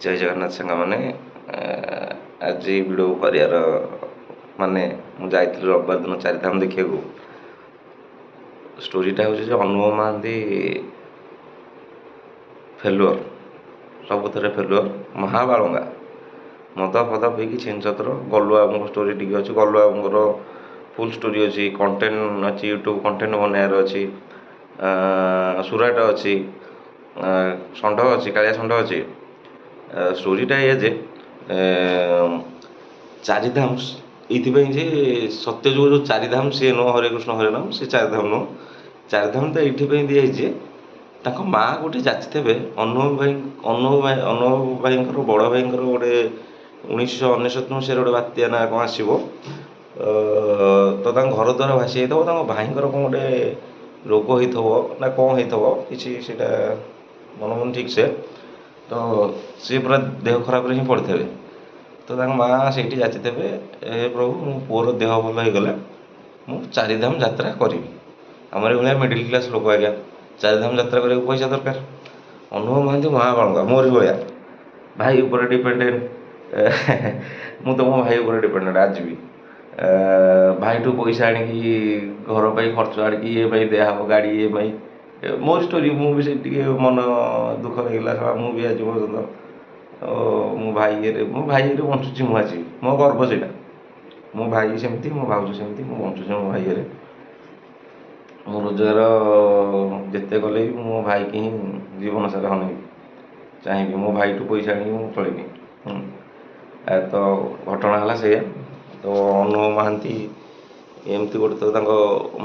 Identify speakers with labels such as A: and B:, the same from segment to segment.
A: ଜୟ ଜଗନ୍ନାଥ ସାଙ୍ଗମାନେ। ଆଜି ଭିଡ଼ିଓ କରିବାର ମାନେ ମୁଁ ଯାଇଥିଲି ରବିବାର ଦିନ ଚାରିଧାମ ଦେଖିବାକୁ। ଷ୍ଟୋରିଟା ହେଉଛି ଯେ ଅନୁଭବ ମହାନ୍ତି ଫେଲୁଅର, ସବୁଥିରେ ଫେଲୁଅର, ମହାବାଳୁଙ୍ଗା, ମଦ ଫଦ ପିଇକି ଛିନଛତ୍ର। ଗଲୁବାବୁଙ୍କ ଷ୍ଟୋରି ଟିକେ ଅଛି, ଗଲୁବାବୁଙ୍କର ଫୁଲ୍ ଷ୍ଟୋରି ଅଛି, କଣ୍ଟେଣ୍ଟ ଅଛି, ୟୁଟ୍ୟୁବ୍ କଣ୍ଟେଣ୍ଟ ବନେଇବାର ଅଛି, ସୁରାଟ ଅଛି, ଷଣ୍ଢ ଅଛି, କାଳିଆ ଷଣ୍ଢ ଅଛି। ଷ୍ଟୋରିଟା ଏଇଆ ଯେ ଚାରିଧାମ ଏଇଥିପାଇଁ ଯେ ସତ୍ୟଯୁଗ ଯେଉଁ ଚାରିଧାମ ସିଏ ନୁହଁ ହରେ କୃଷ୍ଣ ହରେ ରାମ, ସେ ଚାରିଧାମ ନୁହଁ। ଚାରିଧାମ ତ ଏଇଥିପାଇଁ ଦିଆହେଇଛି ଯେ ତାଙ୍କ ମାଆ ଗୋଟେ ଯାଚିଥିବେ ଅନୁଭବ ଭାଇଙ୍କର ବଡ଼ ଭାଇଙ୍କର ଗୋଟେ 1999 ମସିହାରେ ଗୋଟେ ବାତ୍ୟା ନା କ'ଣ ଆସିବ, ତ ତାଙ୍କ ଘର ଦ୍ୱାରା ଭାସି ଯାଇଥିବ। ତାଙ୍କ ଭାଇଙ୍କର କ'ଣ ଗୋଟେ ରୋଗ ହେଇଥିବ ନା କ'ଣ ହେଇଥିବ କିଛି, ସେଇଟା ମନେ ଠିକ୍ ସେ। ତ ସିଏ ପୁରା ଦେହ ଖରାପରେ ହିଁ ପଡ଼ିଥିବେ। ତ ତାଙ୍କ ମାଆ ସେଇଠି ଯାଚିଥିବେ, ଏ ପ୍ରଭୁ ମୋ ପୁଅର ଦେହ ଭଲ ହେଇଗଲା, ମୁଁ ଚାରିଧାମ ଯାତ୍ରା କରିବି। ଆମର ଏଭଳିଆ ମିଡ଼ିଲ୍ କ୍ଲାସ୍ ଲୋକ ଆଜ୍ଞା, ଚାରିଧାମ ଯାତ୍ରା କରିବାକୁ ପଇସା ଦରକାର। ଅନୁଭବ ମହାନ୍ତି ମହାବାଳୁଙ୍ଗା, ମୋରି ଭଳିଆ ଭାଇ ଉପରେ ଡିପେଣ୍ଡେଣ୍ଟ। ମୁଁ ତ ମୋ ଭାଇ ଉପରେ ଡିପେଣ୍ଡେଣ୍ଟ ଆଜି ବି। ଭାଇଠୁ ପଇସା ଆଣିକି ଘର ପାଇଁ ଖର୍ଚ୍ଚ ଆଣିକି EMI ଦିଆହେବ, ଗାଡ଼ି EMI। ମୋର ଷ୍ଟୋରି, ମୁଁ ବି ସେ ଟିକେ ମନ ଦୁଃଖ ହେଇଗଲା। ମୁଁ ବି ଆଜି ପର୍ଯ୍ୟନ୍ତ ମୋ ଭାଇ ଇଏରେ ବଞ୍ଚୁଛି। ମୁଁ ଆଜି ମୋ ଗର୍ବ ସେଇଟା। ମୋ ଭାଇ ସେମିତି, ମୋ ଭାଉଜ ସେମିତି, ମୁଁ ବଞ୍ଚୁଛି ମୋ ଭାଇ ଇଏରେ। ମୋ ରୋଜଗାର ଯେତେ କଲେ ବି ମୋ ଭାଇକି ହିଁ ଜୀବନ ସାରା ଅନେଇବି, ଚାହିଁବି। ମୋ ଭାଇଠୁ ପଇସା ଆଣିକି ମୁଁ ଚଳିବି। ତ ଘଟଣା ହେଲା ସେଇଆ। ତ ଅନୁଭବ ମହାନ୍ତି ଏମିତି ଗୋଟେ, ତ ତାଙ୍କ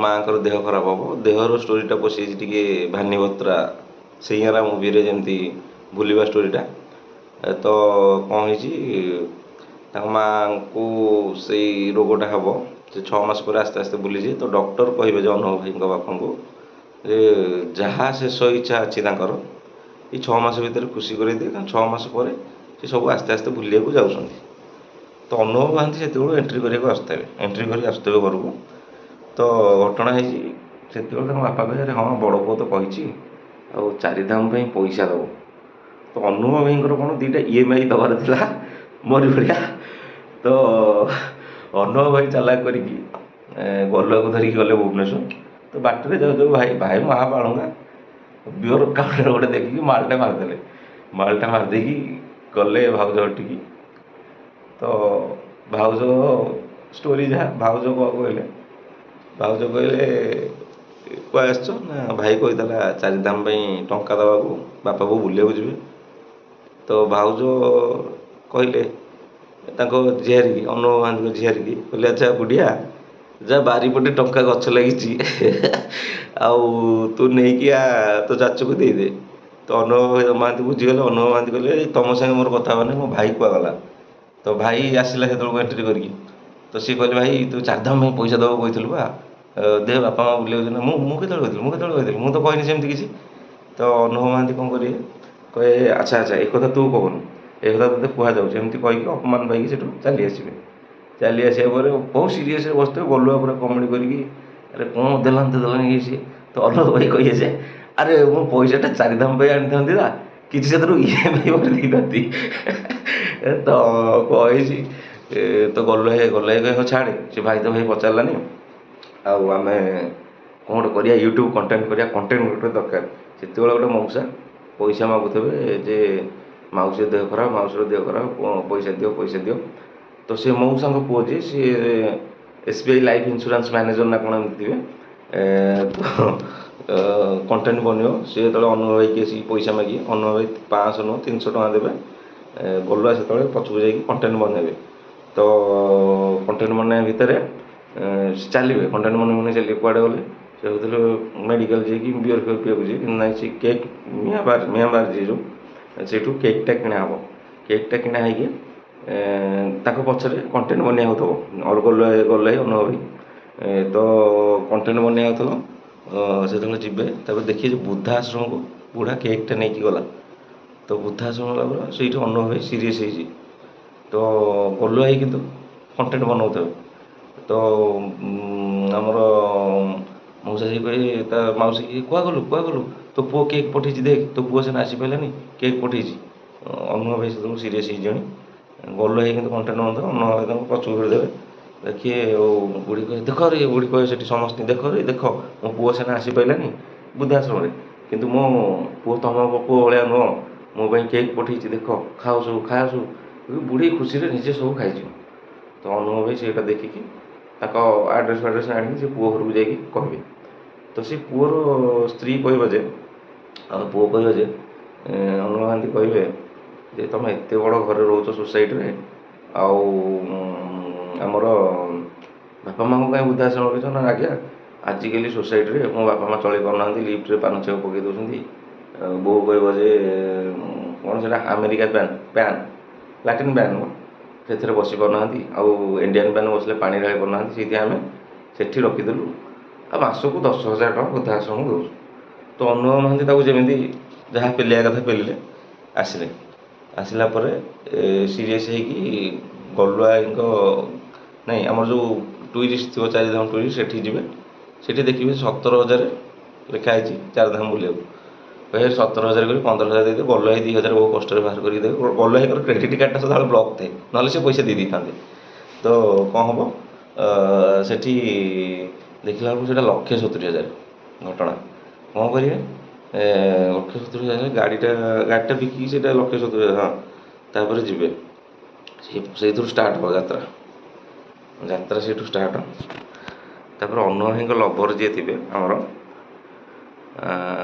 A: ମାଆଙ୍କର ଦେହ ଖରାପ ହେବ, ଦେହର ଷ୍ଟୋରିଟା ପଶିଯାଇଛି ଟିକେ ଭାନି ବତ୍ରା ସେଇଆରା ମୁଭିରେ ଯେମିତି ଭୁଲିବା ଷ୍ଟୋରିଟା। ତ କ'ଣ ହେଇଛି, ତାଙ୍କ ମାଆଙ୍କୁ ସେଇ ରୋଗଟା ହେବ। ସେ 6 ମାସ ପରେ ଆସ୍ତେ ଆସ୍ତେ ଭୁଲିଯିବେ। ତ ଡକ୍ଟର କହିବେ ଯେ ଅନୁଭବ ଭାଇଙ୍କ ବାପାଙ୍କୁ ଯେ ଯାହା ଶେଷ ଇଚ୍ଛା ଅଛି ତାଙ୍କର ଏଇ 6 ମାସ ଭିତରେ ଖୁସି କରେଇଦିଏ, କାରଣ 6 ମାସ ପରେ ସେ ସବୁ ଆସ୍ତେ ଆସ୍ତେ ଭୁଲିବାକୁ ଯାଉଛନ୍ତି। ତ ଅନୁଭବ ମହାନ୍ତି ସେତେବେଳକୁ ଏଣ୍ଟ୍ରି କରିବାକୁ ଆସୁଥିବେ ଘରକୁ। ତ ଘଟଣା ହେଇଛି, ସେତେବେଳେ ତାଙ୍କ ବାପା କହିଲେ ହଁ ବଡ଼ ପୁଅ ତ କହିଛି ଆଉ ଚାରିଧାମ ପାଇଁ ପଇସା ଦେବ। ତ ଅନୁଭବ ଭାଇଙ୍କର କ'ଣ ଦୁଇଟା EMI ଦେବାର ଥିଲା, ମୋରି ଭଳିଆ। ତ ଅନୁଭବ ଭାଇ ଚାଲାକ କରିକି ଗଲୁଆକୁ ଧରିକି ଗଲେ ଭୁବନେଶ୍ୱର। ତ ବାଟରେ ଯାଉ ଯାଉ ଭାଇ ମହାବାଳୁଙ୍ଗା ବିଅର କାଉଣ୍ଟର ଗୋଟେ ଦେଖିକି ମାଲଟା ମାରିଦେଇକି ଗଲେ ଭାଉଜ ଘଟିକି। ତ ଭାଉଜ ଷ୍ଟୋରି ଯାହା, ଭାଉଜ କହିଲେ କୁଆଡ଼େ ଆସିଛ ନା, ଭାଇ କହିଥିଲା ଚାରିଧାମ ପାଇଁ ଟଙ୍କା ଦେବାକୁ, ବାପା ବୋଉ ବୁଲିବାକୁ ଯିବେ। ତ ଭାଉଜ କହିଲେ ତାଙ୍କ ଝିଆରୀକି, ଅନୁଭବ ମହାନ୍ତିଙ୍କ ଝିଆରୀକି କହିଲେ ଆଚ୍ଛା ବୁଢ଼ିଆ, ଯା ବାରିପଟେ ଟଙ୍କା ଗଛ ଲାଗିଛି ଆଉ ତୁ ନେଇକି ତୋ ଚାଚୁକୁ ଦେଇଦେ। ତ ଅନୁଭବ ମହାନ୍ତି ବୁଝିଗଲେ। ଅନୁଭବ ମହାନ୍ତି କହିଲେ ତମ ସାଙ୍ଗେ ମୋର କଥା ହେବାନି, ମୋ ଭାଇ କୁଆଗଲା। ତ ଭାଇ ଆସିଲା ସେତେବେଳକୁ ଏଣ୍ଟ୍ରି କରିକି। ତ ସିଏ କହିଲେ ଭାଇ ତୁ ଚାରିଧାମ ପାଇଁ ପଇସା ଦେବାକୁ କହିଥିଲୁ ବା, ଦେ ବାପା ମାଆ ବୁଲିବାକୁ ଯିବେ। ମୁଁ କେତେବେଳେ କହିଥିଲି, ମୁଁ ତ କହିନି ସେମିତି କିଛି। ତ ଅନୁଭବ ମହାନ୍ତି କ'ଣ କରିବେ, କହିବେ ଆଚ୍ଛା ଏ କଥା ତୁ କହୁନୁ, ଏ କଥା ତୋତେ କୁହାଯାଉଛି, ଏମିତି କହିକି ଅପମାନ ପାଇକି ସେଠୁ ଚାଲି ଆସିବା ପରେ ବହୁତ ସିରିୟସ୍ରେ ବସିଥିବେ। ଗଲୁଆ ପୁରା କମେଡ଼ି କରିକି ଆରେ କ'ଣ ଦେଲାନି ଇଏ ସିଏ। ତ ଅନୁଭବ ଭାଇ କହିବେ ଯେ ଆରେ ମୁଁ ପଇସାଟା ଚାରିଧାମ ପାଇଁ ଆଣିଥାନ୍ତି ନା, କିଛି ସେଥିରୁ EMI ଦେଇଥାନ୍ତି। ତ କହିଛି, ତ ଗଲୁଆ ଭାଇ ହଁ ଛାଡ଼େ, ସେ ଭାଇ ତ ଭାଇ ପଚାରିଲାନି। ଆଉ ଆମେ କ'ଣ ଗୋଟେ କରିବା, ୟୁଟ୍ୟୁବ୍ କଣ୍ଟେଣ୍ଟ କରିବା, କଣ୍ଟେଣ୍ଟ ଗୋଟେ ଦରକାର। ସେତେବେଳେ ଗୋଟେ ମଉସା ପଇସା ମାଗୁଥିବେ ଯେ ମାଉସୀର ଦେହ ଖରାପ, ପଇସା ଦିଅ। ତ ସେ ମଉସାଙ୍କ ପୁଅ ଯିଏ, ସିଏ SBI ଲାଇଫ୍ ଇନ୍ସୁରାନ୍ସ ମ୍ୟାନେଜର୍ ନା କ'ଣ ଏମିତି ଥିବେ। ତ କଣ୍ଟେଣ୍ଟ ବନିବ। ସିଏ ଯେତେବେଳେ ଅନୁଭବ ଭାଇକି ଆସିକି ପଇସା ମାଗିବେ, ଅନୁଭବ ଭାଇ 500 ନୁହଁ 300 ଟଙ୍କା ଦେବେ। ଗଲୁଆ ସେତେବେଳେ ପଛକୁ ଯାଇକି କଣ୍ଟେଣ୍ଟ ବନେଇବେ। ତ କଣ୍ଟେଣ୍ଟ ବନେଇବା ଭିତରେ ଚାଲିବେ, କଣ୍ଟେଣ୍ଟ ବନେଇ ଚାଲିବେ। କୁଆଡ଼େ ଗଲେ, ସେ ଭାବୁଥିଲେ ମେଡ଼ିକାଲ ଯାଇକି ବିୟର ପିଇବାକୁ ଯିବେ, କିନ୍ତୁ ନାହିଁ, ସେ କେକ୍ ମିଆଁମାର ଯେଉଁ ସେଇଠୁ କେକ୍ଟା କିଣା ହେବ। କେକ୍ଟା କିଣା ହେଇକି ତାଙ୍କ ପଛରେ କଣ୍ଟେଣ୍ଟ ବନିଆ ହେଉଥିବ। ଗଲେ ଅନୁଭବ ଭାଇ ତ କଣ୍ଟେଣ୍ଟ ବନିଆ ହେଉଥିବ। ସେତେବେଳେ ଯିବେ, ତାପରେ ଦେଖିବେ ଯେ ବୃଦ୍ଧା ଆଶ୍ରମକୁ ବୁଢ଼ା କେକ୍ଟା ନେଇକି ଗଲା। ତ ବୃଦ୍ଧା ଆଶ୍ରମ ଗଲା ପରେ ସେଇଠି ଅନୁଭବ ଭାଇ ସିରିୟସ୍ ହେଇଛି। ତ ଗଲୁଆ ଭାଇ କିନ୍ତୁ କଣ୍ଟେଣ୍ଟ ବନାଉଥିବେ। ତ ଆମର ମଉସା ଯାଇ କହେ ତା ମାଉସୀ କୁଆ ଗଲୁ, ତୋ ପୁଅ କେକ୍ ପଠେଇଛି, ଦେଖ ତୋ ପୁଅ ସିନା ଆସିପାରିଲାନି, କେକ୍ ପଠେଇଛି। ଅନୁଭବ ଭାଇ ସେତେବେଳକୁ ସିରିୟସ୍ ହେଇଯିବଣି। ଗଲୁ ଭାଇ କିନ୍ତୁ କଣ୍ଟାକ୍ଟ ନୁହଁନ୍ତି, ଅନୁଭବ ଭାଇ ତାଙ୍କୁ ପଛକୁ ଧରିଦେବେ। ଦେଖିଏ ଆଉ ବୁଢ଼ୀ କହେ ଦେଖ ରେ, ବୁଢ଼ୀ କହେ ସେଠି ସମସ୍ତେ ଦେଖ ରେ ଦେଖ, ମୋ ପୁଅ ସିନା ଆସିପାରିଲାନି ବୃଦ୍ଧାଶ୍ରମରେ, କିନ୍ତୁ ମୋ ପୁଅ ତମ ପୁଅ ଭଳିଆ ନୁହଁ, ମୋ ପାଇଁ କେକ୍ ପଠେଇଛି ଦେଖ, ଖାଅ ସବୁ ଖାଅ ସବୁ। ବୁଢ଼ୀ ଖୁସିରେ ନିଜେ ସବୁ ଖାଇଯିବ। ତ ଅନୁଭବ ଭାଇ ସେଇଟା ଦେଖିକି ତାଙ୍କ ଆଡ୍ରେସ୍ ଫାଡ୍ରେସ୍ ଆଣିକି ସେ ପୁଅ ଘରକୁ ଯାଇକି କହିବେ। ତ ସେ ପୁଅର ସ୍ତ୍ରୀ କହିବ ଯେ, ଆଉ ପୁଅ କହିବ ଯେ ଅନୁଭବ ମହାନ୍ତି କହିବେ ଯେ ତୁମେ ଏତେ ବଡ଼ ଘରେ ରହୁଛ ସୋସାଇଟିରେ, ଆଉ ଆମର ବାପା ମାଆଙ୍କୁ କାହିଁ ବୃଦ୍ଧାଶ୍ରମ ରଖିଛ? ନା ଆଜ୍ଞା ଆଜିକାଲି ସୋସାଇଟିରେ ମୋ ବାପା ମାଆ ଚଳି ପାରୁନାହାନ୍ତି, ଲିଫ୍ଟରେ ପାନ ଛେପ ପକାଇ ଦେଉଛନ୍ତି। ବୋଉ କହିବ ଯେ କ'ଣ ସେଇଟା ଆମେରିକା ପ୍ୟାନ୍ ଲାଟିନ୍ ପ୍ୟାନ୍ ନୁହଁ, ସେଥିରେ ବସି ପାରୁନାହାନ୍ତି, ଆଉ ଇଣ୍ଡିଆନ୍ ପ୍ୟାନ୍ ବସିଲେ ପାଣି ଢାଳି ପାରୁନାହାନ୍ତି, ସେଇଥିପାଇଁ ଆମେ ସେଠି ରଖିଦେଲୁ, ଆଉ ମାସକୁ 10,000 ଟଙ୍କା ବୃଦ୍ଧାଶ୍ରମକୁ ଦେଉଛୁ। ତ ଅନୁଭବ ମହାନ୍ତି ତାକୁ ଯେମିତି ଯାହା ପେଲିବା କଥା ପେଲିଲେ, ଆସିଲେ। ଆସିଲା ପରେ ସିରିୟସ୍ ହେଇକି ଗଲୁଆଙ୍କ ନାଇଁ ଆମର ଯେଉଁ ଟୁରିଷ୍ଟ ଥିବ ଚାରିଧାମ ଟୁରିଷ୍ଟ, ସେଠି ଯିବେ। ସେଠି ଦେଖିବେ 17,000 ଲେଖା ହେଇଛି ଚାରିଧାମ ବୁଲିବାକୁ। କହିବେ 17,000 କରି 15,000 ଦେଇଦେବେ, ଗଲୁଆ ଭାଇ 2,000 ବହୁ କଷ୍ଟରେ ବାହାର କରିକି ଦେବେ। ଗଲୁଆ ଭାଇଙ୍କର କ୍ରେଡ଼ିଟ୍ କାର୍ଡ଼ଟା ସଦାବେଳେ ବ୍ଲକ୍ ଥାଏ, ନହେଲେ ସେ ପଇସା ଦେଇ ଦେଇଥାନ୍ତେ। ତ କ'ଣ ହେବ, ସେଠି ଦେଖିଲା ବେଳକୁ ସେଇଟା 1,70,000 ଘଟଣା। କ'ଣ କରିବେ, 1,70,000 ଗାଡ଼ିଟା ବିକିକି ସେଇଟା 1,70,000, ହଁ। ତାପରେ ଯିବେ, ସେଇଥିରୁ ଷ୍ଟାର୍ଟ ହେବ ଯାତ୍ରା। ଯାତ୍ରା ସେଇଠୁ ଷ୍ଟାର୍ଟ। ତାପରେ ଅନୁଭବ ଭାଇଙ୍କ ଲଭର ଯିଏ ଥିବେ ଆମର,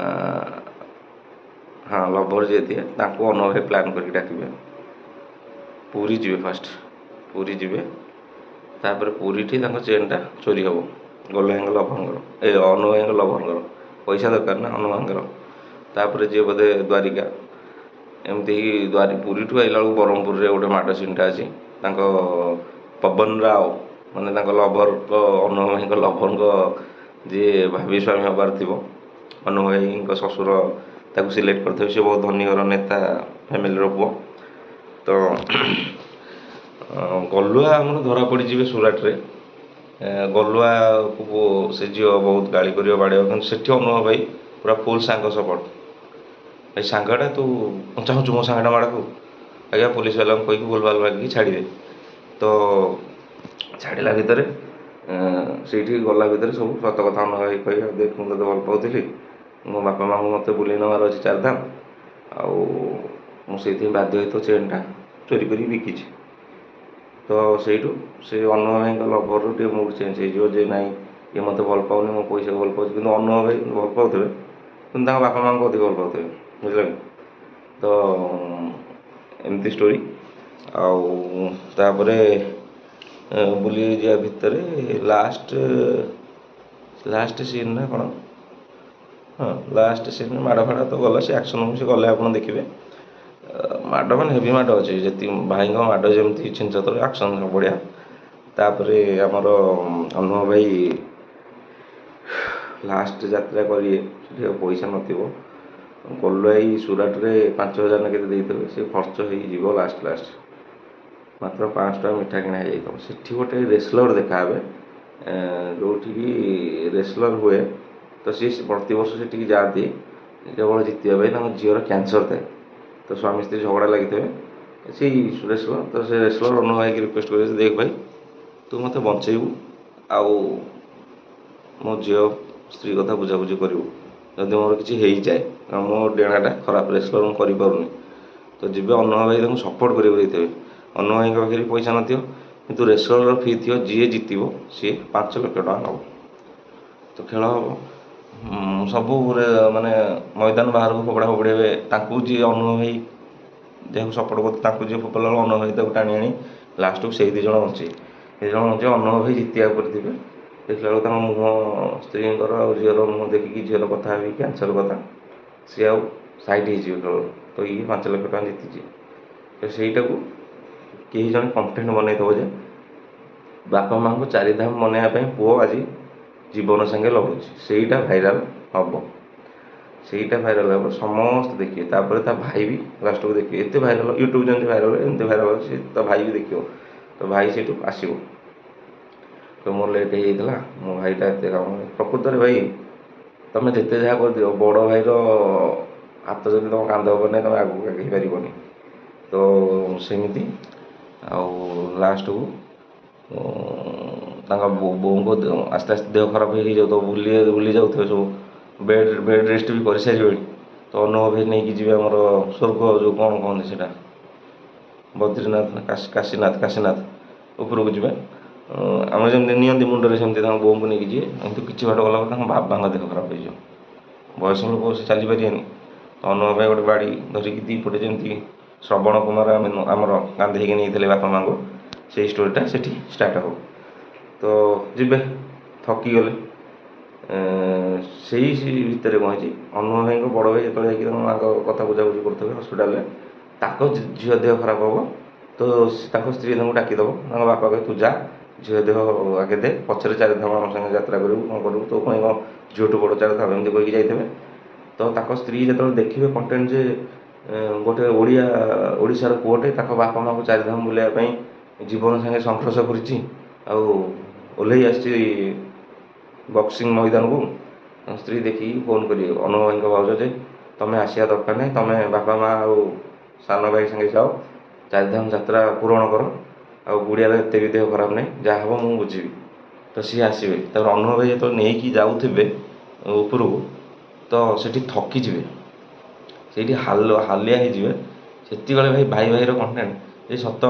A: ହଁ ଲଭର ଯିଏ ଥିବେ ତାଙ୍କୁ ଅନୁଭବ ଭାଇ ପ୍ଲାନ୍ କରିକି ଡାକିବେ। ପୁରୀ ଯିବେ ଫାଷ୍ଟ, ପୁରୀ ଯିବେ। ତାପରେ ପୁରୀଠି ତାଙ୍କ ଚେନ୍ଟା ଚୋରି ହେବ ଗଲୁଆ ଭାଇଙ୍କ ଲଭରଙ୍କର, ଅନୁଭବ ଭାଇଙ୍କ ଲଭରଙ୍କର। ପଇସା ଦରକାର ନା ଅନୁଭବ ଭାଇଙ୍କର। ତାପରେ ଯିଏ ବୋଧେ ଦ୍ୱାରିକା, ଏମିତି ପୁରୀଠୁ ଆଇଲା ବେଳକୁ ବ୍ରହ୍ମପୁରରେ ଗୋଟେ ମାଡ଼ ସିନ୍ଟା ଅଛି। ତାଙ୍କ ପବନ ରାଓ ମାନେ ତାଙ୍କ ଲଭରଙ୍କ, ଅନୁଭବ ଭାଇଙ୍କ ଲଭରଙ୍କ ଯିଏ ଭାବି ସ୍ୱାମୀ ହେବାର ଥିବ, ଅନୁଭବ ଭାଇଙ୍କ ଶ୍ୱଶୁର ତାକୁ ସିଲେକ୍ଟ କରିଥିବେ। ସେ ବହୁତ ଧନୀ ଘର ନେତା ଫ୍ୟାମିଲିର ପୁଅ। ତ ଗଲୁଆ ଆମର ଧରା ପଡ଼ିଯିବେ ସୁରାଟରେ। ଗଲୁଆକୁ ସେ ଝିଅ ବହୁତ ଗାଳି କରିବ, ବାଡ଼େଇବ, କିନ୍ତୁ ସେଠି ଅନୁଭବ ଭାଇ ପୁରା ଫୁଲ୍ ସାଙ୍ଗ ସପୋର୍ଟ। ଭାଇ ସାଙ୍ଗଟା ତୁ ଚାହୁଁଛୁ ମୋ ସାଙ୍ଗଟା ମାଡ଼କୁ, ଆଜ୍ଞା ପୋଲିସ ବାଲାଙ୍କୁ କହିକି ଭୁଲଭାଲ ମାଗିକି ଛାଡ଼ିବେ। ତ ଛାଡ଼ିଲା ଭିତରେ ସେଇଠି ଗଲା ଭିତରେ ସବୁ ସତ କଥା ଅନୁଭବ ଭାଇ କହିବେ, ଦେଖ ମୁଁ ତୋତେ ଭଲ ପାଉଥିଲି, ମୋ ବାପା ମାଆଙ୍କୁ ମୋତେ ବୁଲେଇ ନେବାର ଅଛି ଚାରିଧାମ, ଆଉ ମୁଁ ସେଇଥିପାଇଁ ବାଧ୍ୟ ହୋଇ ତୋ ଚେନ୍ଟା ଚୋରି କରିକି ବିକିଛି। ତ ସେଇଠୁ ସେ ଅନୁଭବ ଭାଇଙ୍କ ଲଭରରୁ ଟିକେ ମୁଡ୍ ଚେଞ୍ଜ ହେଇଯିବ ଯେ ନାଇଁ ଇଏ ମୋତେ ଭଲ ପାଉନି, ମୋ ପଇସାକୁ ଭଲ ପାଉଛି। କିନ୍ତୁ ଅନୁଭବ ଭାଇ ଭଲ ପାଉଥିବେ, କିନ୍ତୁ ତାଙ୍କ ବାପା ମାଆଙ୍କୁ ଅଧିକ ଭଲ ପାଉଥିବେ, ବୁଝିଲ କି? ତ ଏମିତି ଷ୍ଟୋରି। ଆଉ ତାପରେ ବୁଲି ଯିବା ଭିତରେ ଲାଷ୍ଟ ସିନ୍ ନା କ'ଣ, ହଁ ଲାଷ୍ଟ ସିନ୍ ମାଡ଼ ଫାଡ଼ ତ ଗଲା, ସେ ଆକ୍ସନ୍ ସେ ଗଲେ ଆପଣ ଦେଖିବେ। ମାଡ଼ ମାନେ ହେଭି ମାଡ଼ ଅଛି, ଯେତିକି ଭାଇଙ୍କ ମାଡ଼ ଯେମିତି ଛିନଛତର, ଆକ୍ସନ୍ ବଢ଼ିଆ। ତାପରେ ଆମର ଅନୁଭବ ଭାଇ ଲାଷ୍ଟ ଯାତ୍ରା କରିବେ, ସେଠି ଆଉ ପଇସା ନଥିବ। ଗଲୁଆ ଭାଇ ସୁରାଟରେ 5,000 ନା କେତେ ଦେଇଥିବେ, ସେ ଖର୍ଚ୍ଚ ହେଇଯିବ ଲାଷ୍ଟ ମାତ୍ର 500 ଟଙ୍କା ମିଠା କିଣା ହେଇଯାଇଥିବ। ସେଠି ଗୋଟେ ରେସଲର୍ ଦେଖାହେବେ, ଯେଉଁଠିକି ରେସଲର୍ ହୁଏ। ତ ସିଏ ପ୍ରତିବର୍ଷ ସେଠିକି ଯାଆନ୍ତି କେବଳ ଜିତିବା ପାଇଁ। ତାଙ୍କ ଝିଅର କ୍ୟାନ୍ସର ଥାଏ, ତ ସ୍ୱାମୀ ସ୍ତ୍ରୀ ଝଗଡ଼ା ଲାଗିଥିବେ। ସେଇ ରେସଲର୍, ତ ସେ ରେସଲର୍ ଅନୁଭବ ଭାଇକି ରିକ୍ୱେଷ୍ଟ କରିବେ ଯେ ଦେଖ ଭାଇ ତୁ ମୋତେ ବଞ୍ଚେଇବୁ, ଆଉ ମୋ ଝିଅ ସ୍ତ୍ରୀ କଥା ବୁଝାବୁଝି କରିବୁ, ଯଦି ମୋର କିଛି ହେଇଯାଏ, ମୋ ଡେଣାଟା ଖରାପ ରେସଲର୍ ମୁଁ କରିପାରୁନି। ତ ଯିବେ, ଅନୁଭବ ଭାଇ ତାଙ୍କୁ ସପୋର୍ଟ କରିବାକୁ ଦେଇଥିବେ। ଅନୁଭବ ଭାଇଙ୍କ ପାଖରେ ପଇସା ନଥିବ, କିନ୍ତୁ ରେସଲର୍ର ଫି ଥିବ, ଯିଏ ଜିତିବ ସିଏ 5,00,000 ଟଙ୍କା ନେବ। ତ ଖେଳ ହେବ, ସବୁ ମାନେ ମଇଦାନ ବାହାରକୁ ଫୋପଡ଼ା ଫୋପଡ଼ି ହେବେ। ତାଙ୍କୁ ଯିଏ ଅନୁଭବ ଭାଇ ଯାହାକୁ ସପୋର୍ଟ କରୁଥିବ, ତାଙ୍କୁ ଯିଏ ଫୋପଡ଼ିଲା ବେଳକୁ ଅନୁଭବ ଭାଇ ତାକୁ ଟାଣି ଆଣି ଲାଷ୍ଟକୁ ସେଇ 2 ଜଣ ବଞ୍ଚିବେ। 2 ଜଣ ବଞ୍ଚିବେ, ଅନୁଭବ ଭାଇ ଜିତିବା ଉପରେ ଥିବେ। ଦେଖିଲା ବେଳକୁ ତାଙ୍କ ମୁହଁ, ସ୍ତ୍ରୀଙ୍କର ଆଉ ଝିଅର ମୁହଁ ଦେଖିକି, ଝିଅର କଥା ଭାବିକି କ୍ୟାନ୍ସର କଥା, ସିଏ ଆଉ ସାଇଟ୍ ହେଇଯିବେ ଖେଳରୁ। ତ ଇଏ 5,00,000 ଟଙ୍କା ଜିତିଛି। ତ ସେଇଟାକୁ କେହି ଜଣେ କଣ୍ଟେଣ୍ଟ ବନେଇଥିବ ଯେ ବାପା ମାଆଙ୍କୁ ଚାରିଧାମ ବନେଇବା ପାଇଁ ପୁଅ ଆଜି ଜୀବନ ସାଙ୍ଗେ ଲଢ଼ୁଛି, ସେଇଟା ଭାଇରାଲ୍ ହେବ। ସେଇଟା ଭାଇରାଲ୍ ହେବ, ସମସ୍ତେ ଦେଖିବେ। ତାପରେ ତା ଭାଇ ବି ଲାଷ୍ଟକୁ ଦେଖିବେ। ଏତେ ଭାଇରାଲ୍, ୟୁଟ୍ୟୁବ୍ ଯେମିତି ଭାଇରାଲ୍, ଏମିତି ଭାଇରାଲ୍ ଅଛି, ତା ଭାଇ ବି ଦେଖିବ। ତ ଭାଇ ସେଇଠୁ ଆସିବ, ତ ମୋର ଲେଟ୍ ହେଇଯାଇଥିଲା, ମୋ ଭାଇଟା ଏତେ କାମ। ପ୍ରକୃତରେ ଭାଇ ତୁମେ ଯେତେ ଯାହା କରିଦିଅ, ବଡ଼ ଭାଇର ହାତ ଯଦି ତୁମ କାନ୍ଧ ଉପରେ ନାହିଁ, ତୁମେ ଆଗକୁ ଆଗେଇ ପାରିବନି। ତ ସେମିତି ଆଉ ଲାଷ୍ଟକୁ ତାଙ୍କ ବୋଉଙ୍କ ଆସ୍ତେ ଆସ୍ତେ ଦେହ ଖରାପ ହେଇଯାଉଥିବ, ଭୁଲି ଯାଉଥିବେ ସବୁ, ବେଡ୍ ରେଷ୍ଟ ବି କରିସାରିବେଣି। ତ ଅନୁଭବ ଭାଇ ନେଇକି ଯିବେ ଆମର ସ୍ୱର୍ଗ, ଯେଉଁ କ'ଣ କହନ୍ତି ସେଇଟା, ବଦ୍ରୀନାଥ ନା କାଶୀନାଥ ଉପରକୁ ଯିବେ। ଆମର ଯେମିତି ନିଅନ୍ତି ମୁଣ୍ଡରେ, ସେମିତି ତାଙ୍କ ବୋଉଙ୍କୁ ନେଇକି ଯିବେ। ଏମିତି କିଛି ବାଟ ଗଲା ପରେ ତାଙ୍କ ବାବାଙ୍କ ଦେହ ଖରାପ ହେଇଯିବ। ବୟସ ଲୋକ ସେ ଚାଲିପାରିବେନି। ତ ଅନୁଭବ ଭାଇ ଗୋଟେ ବାଡ଼ି ଧରିକି ଦୁଇପଟେ ଯେମିତି ଶ୍ରବଣ କୁମାର ଆମର କାନ୍ଧେଇକି ନେଇଥିଲେ ବାପା ମାଆଙ୍କୁ, ସେଇ ଷ୍ଟୋରିଟା ସେଠି ଷ୍ଟାର୍ଟ ହେବ। ତ ଯିବେ, ଥକିଗଲେ। ସେଇ ଭିତରେ କ'ଣ ହେଇଛି, ଅନୁଭବ ଭାଇଙ୍କ ବଡ଼ ଭାଇ ଯେତେବେଳେ ଯାଇକି ତାଙ୍କ ମାଆଙ୍କ କଥା ବୁଝାବୁଝି କରୁଥିବେ ହସ୍ପିଟାଲରେ, ତାଙ୍କ ଝିଅ ଦେହ ଖରାପ ହେବ। ତ ତାଙ୍କ ସ୍ତ୍ରୀ ତାଙ୍କୁ ଡାକିଦେବ, ତାଙ୍କ ବାପା କହିବେ ତୁ ଯା, ଝିଅ ଦେହ ଆଗେ ଦେ, ପଛରେ ଚାରିଧାମ ଆମ ସାଙ୍ଗେ ଯାତ୍ରା କରିବୁ, କ'ଣ କରିବୁ, ତୋ ପାଇଁ କ'ଣ ଝିଅଠୁ ବଡ଼ ଚାରିଧାମ, ଏମିତି କହିକି ଯାଇଥିବେ। ତ ତାଙ୍କ ସ୍ତ୍ରୀ ଯେତେବେଳେ ଦେଖିବେ କଣ୍ଟେଣ୍ଟ ଯେ ଗୋଟେ ଓଡ଼ିଶାର ପୁଅଟେ ତାଙ୍କ ବାପା ମାଆଙ୍କୁ ଚାରିଧାମ ବୁଲାଇବା ପାଇଁ ଜୀବନ ସାଙ୍ଗେ ସଂଘର୍ଷ କରିଛି, ଆଉ ଓହ୍ଲେଇ ଆସିଛି ବକ୍ସିଂ ମଇଦାନକୁ। ତାଙ୍କ ସ୍ତ୍ରୀ ଦେଖିକି ଫୋନ୍ କରିବେ ଅନୁଭବ ଭାଇଙ୍କ ଭାଉଜ ଯେ ତୁମେ ଆସିବା ଦରକାର ନାହିଁ, ତୁମେ ବାପା ମାଆ ଆଉ ସାନ ଭାଇ ସାଙ୍ଗେ ଯାଅ, ଚାରିଧାମ ଯାତ୍ରା ପୂରଣ କର, ଆଉ ଗୁଡ଼ିଆର ଏତେ ବି ଦେହ ଖରାପ ନାହିଁ, ଯାହା ହେବ ମୁଁ ବୁଝିବି। ତ ସିଏ ଆସିବେ। ତାପରେ ଅନୁଭବ ଭାଇ ଯେତେବେଳେ ନେଇକି ଯାଉଥିବେ ଉପରକୁ, ତ ସେଠି ଥକିଯିବେ, ସେଇଠି ହାଲିଆ ହେଇଯିବେ। ସେତିକିବେଳେ ଭାଇର କଣ୍ଟେଣ୍ଟ ଯେ ସତ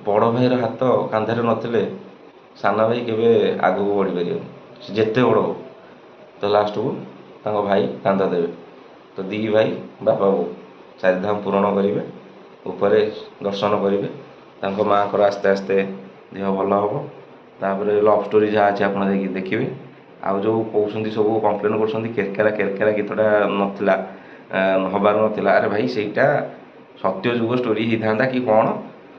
A: ବଡ଼ ଭାଇର ହାତ କାନ୍ଧରେ ନଥିଲେ ସାନ ଭାଇ କେବେ ଆଗକୁ ବଢ଼ିପାରିବନି, ସେ ଯେତେ ବଡ଼ ହଉ। ତ ଲାଷ୍ଟକୁ ତାଙ୍କ ଭାଇ କାନ୍ଧ ଦେବେ। ତ ଦୁଇ ଭାଇ ବାପା ବୋଉ ଚାରିଧାମ ପୂରଣ କରିବେ, ଉପରେ ଦର୍ଶନ କରିବେ। ତାଙ୍କ ମାଆଙ୍କର ଆସ୍ତେ ଆସ୍ତେ ଦେହ ଭଲ ହେବ। ତାପରେ ଲଭ୍ ଷ୍ଟୋରି ଯାହା ଅଛି ଆପଣ ଯାଇକି ଦେଖିବେ। ଆଉ ଯେଉଁ କହୁଛନ୍ତି ସବୁ କମ୍ପ୍ଲେନ୍ କରୁଛନ୍ତି କେରକେରା ଗୀତଟା ନଥିଲା, ହେବାର ନଥିଲା, ଆରେ ଭାଇ ସେଇଟା ସତ୍ୟଯୁଗ ଷ୍ଟୋରି ହେଇଥାନ୍ତା କି କ'ଣ,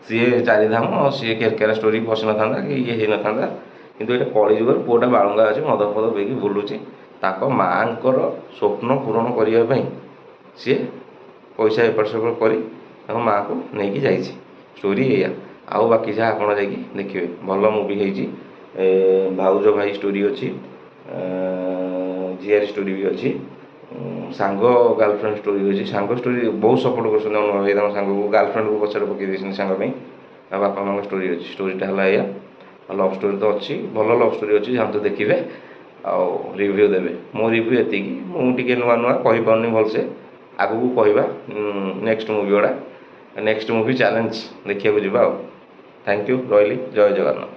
A: ସିଏ ଚାରିଧାମ ସିଏ କେରକେରା ଷ୍ଟୋରି ପଶିନଥାନ୍ତା କି ଇଏ ହେଇନଥାନ୍ତା। କିନ୍ତୁ ଏଇଟା କଳିଯୁଗରେ ପୁଅଟା ବାଳୁଙ୍ଗା ଅଛି, ମଦ ପିଇକି ବୁଲୁଛି, ତାଙ୍କ ମାଆଙ୍କର ସ୍ୱପ୍ନ ପୂରଣ କରିବା ପାଇଁ ସିଏ ପଇସା ଏପଟ ସେପଟ କରି ତାଙ୍କ ମାଆକୁ ନେଇକି ଯାଇଛି। ଷ୍ଟୋରି ଏଇଆ। ଆଉ ବାକି ଯାହା ଆପଣ ଯାଇକି ଦେଖିବେ, ଭଲ ମୁଭି ହେଇଛି। ଭାଉଜ ଭାଇ ଷ୍ଟୋରି ଅଛି, ଝିଆରୀ ଷ୍ଟୋରି ବି ଅଛି, ସାଙ୍ଗ ଗାର୍ଲଫ୍ରେଣ୍ଡ ଷ୍ଟୋରି ଅଛି। ସାଙ୍ଗ ଷ୍ଟୋରି ବହୁତ ସପୋର୍ଟ କରୁଛନ୍ତି ଅନୁଭବ ଭାଇ, ତାଙ୍କ ସାଙ୍ଗକୁ ଗାର୍ଲଫ୍ରେଣ୍ଡକୁ ପଛରେ ପକାଇ ଦେଇଛନ୍ତି ସାଙ୍ଗ ପାଇଁ। ଆଉ ବାପା ମାଆଙ୍କ ଷ୍ଟୋରି ଅଛି। ଷ୍ଟୋରିଟା ହେଲା ଏଇଆ। ଆଉ ଲଭ୍ ଷ୍ଟୋରି ତ ଅଛି, ଭଲ ଲଭ୍ ଷ୍ଟୋରି ଅଛି, ଯାଆନ୍ତୁ ଦେଖିବେ ଆଉ ରିଭ୍ୟୁ ଦେବେ। ମୋ ରିଭ୍ୟୁ ଏତିକି। ମୁଁ ଟିକେ ନୂଆ କହିପାରୁନି ଭଲସେ, ଆଗକୁ କହିବା ନେକ୍ସଟ ମୁଭି ଗୁଡ଼ା, ନେକ୍ସଟ ମୁଭି ଚ୍ୟାଲେଞ୍ଜ ଦେଖିବାକୁ ଯିବା ଆଉ। ଥ୍ୟାଙ୍କ ୟୁ, ରହିଲି, ଜୟ ଜଗନ୍ନାଥ।